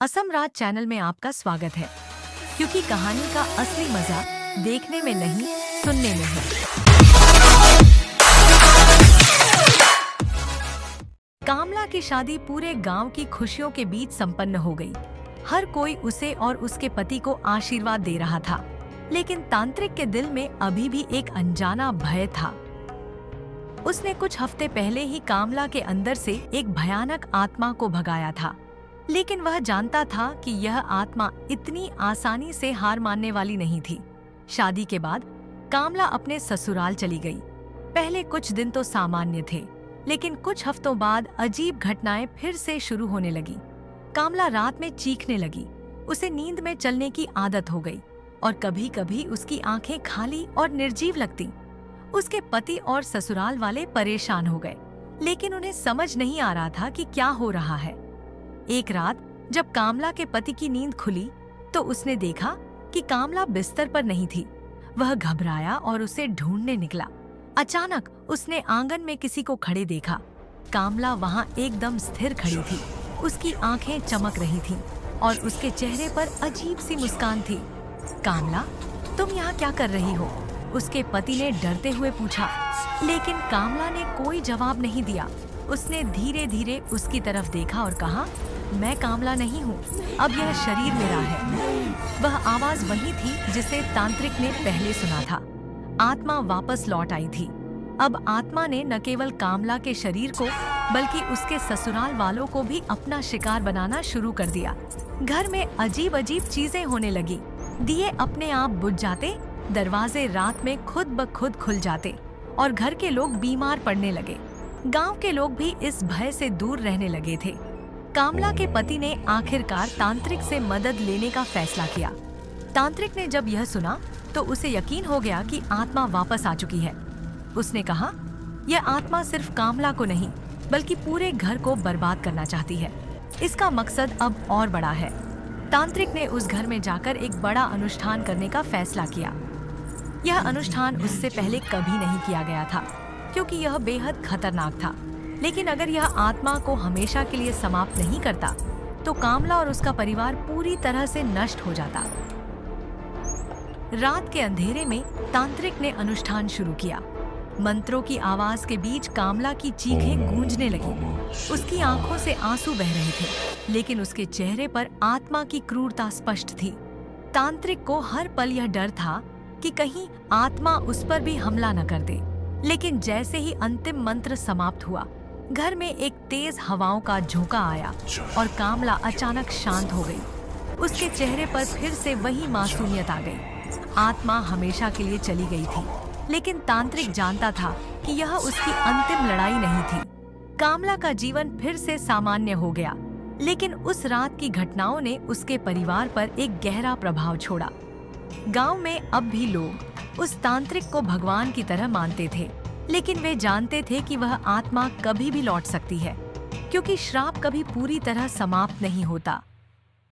असम राज channel में आपका स्वागत है, क्योंकि कहानी का असली मजा देखने में नहीं, सुनने में है। कामला की शादी पूरे गांव की खुशियों के बीच संपन्न हो गई। हर कोई उसे और उसके पति को आशीर्वाद दे रहा था, लेकिन तांत्रिक के दिल में अभी भी एक अनजाना भय था। उसने कुछ हफ्ते पहले ही कामला के अंदर से एक भयानक आत्मा को भगाया था, लेकिन वह जानता था कि यह आत्मा इतनी आसानी से हार मानने वाली नहीं थी। शादी के बाद कामला अपने ससुराल चली गई। पहले कुछ दिन तो सामान्य थे, लेकिन कुछ हफ्तों बाद अजीब घटनाएं फिर से शुरू होने लगी। कामला रात में चीखने लगी। उसे नींद में चलने की आदत हो गई और कभी कभी उसकी आंखें खाली और निर्जीव लगती। उसके पति और ससुराल वाले परेशान हो गए, लेकिन उन्हें समझ नहीं आ रहा था कि क्या हो रहा है। एक रात जब कामला के पति की नींद खुली तो उसने देखा कि कामला बिस्तर पर नहीं थी। वह घबराया और उसे ढूंढने निकला। अचानक उसने आंगन में किसी को खड़े देखा। कामला वहां एकदम स्थिर खड़ी थी। उसकी आंखें चमक रही थीं और उसके चेहरे पर अजीब सी मुस्कान थी। कामला, तुम यहाँ क्या कर रही हो? उसके पति ने डरते हुए पूछा, लेकिन कामला ने कोई जवाब नहीं दिया। उसने धीरे धीरे उसकी तरफ देखा और कहा, मैं कामला नहीं हूँ, अब यह शरीर मेरा है। वह आवाज वही थी जिसे तांत्रिक ने पहले सुना था। आत्मा वापस लौट आई थी। अब आत्मा ने न केवल कामला के शरीर को बल्कि उसके ससुराल वालों को भी अपना शिकार बनाना शुरू कर दिया। घर में अजीब अजीब चीजें होने लगी। दिए अपने आप बुझ जाते, दरवाजे रात में खुद ब खुद खुल जाते और घर के लोग बीमार पड़ने लगे। गांव के लोग भी इस भय से दूर रहने लगे थे। कामला के पति ने आखिरकार तांत्रिक से मदद लेने का फैसला किया। तांत्रिक ने जब यह सुना तो उसे यकीन हो गया कि आत्मा वापस आ चुकी है। उसने कहा, यह आत्मा सिर्फ कामला को नहीं बल्कि पूरे घर को बर्बाद करना चाहती है। इसका मकसद अब और बड़ा है। तांत्रिक ने उस घर में जाकर एक बड़ा अनुष्ठान करने का फैसला किया। यह अनुष्ठान उससे पहले कभी नहीं किया गया था, क्योंकि यह बेहद खतरनाक था। लेकिन अगर यह आत्मा को हमेशा के लिए समाप्त नहीं करता तो कामला और उसका परिवार पूरी तरह से नष्ट हो जाता। रात के अंधेरे में तांत्रिक ने अनुष्ठान शुरू किया। मंत्रों की आवाज के बीच कामला की चीखें गूंजने लगी। उसकी आंखों से आंसू बह रहे थे, लेकिन उसके चेहरे पर आत्मा की क्रूरता स्पष्ट थी। तांत्रिक को हर पल यह डर था कि कहीं आत्मा उस पर भी हमला न कर दे। लेकिन जैसे ही अंतिम मंत्र समाप्त हुआ, घर में एक तेज हवाओं का झोंका आया और कामला अचानक शांत हो गई। उसके चेहरे पर फिर से वही मासूमियत आ गई। आत्मा हमेशा के लिए चली गई थी, लेकिन तांत्रिक जानता था कि यह उसकी अंतिम लड़ाई नहीं थी। कामला का जीवन फिर से सामान्य हो गया, लेकिन उस रात की घटनाओं ने उसके परिवार पर एक गहरा प्रभाव छोड़ा। गांव में अब भी लोग उस तांत्रिक को भगवान की तरह मानते थे, लेकिन वे जानते थे कि वह आत्मा कभी भी लौट सकती है, क्योंकि श्राप कभी पूरी तरह समाप्त नहीं होता।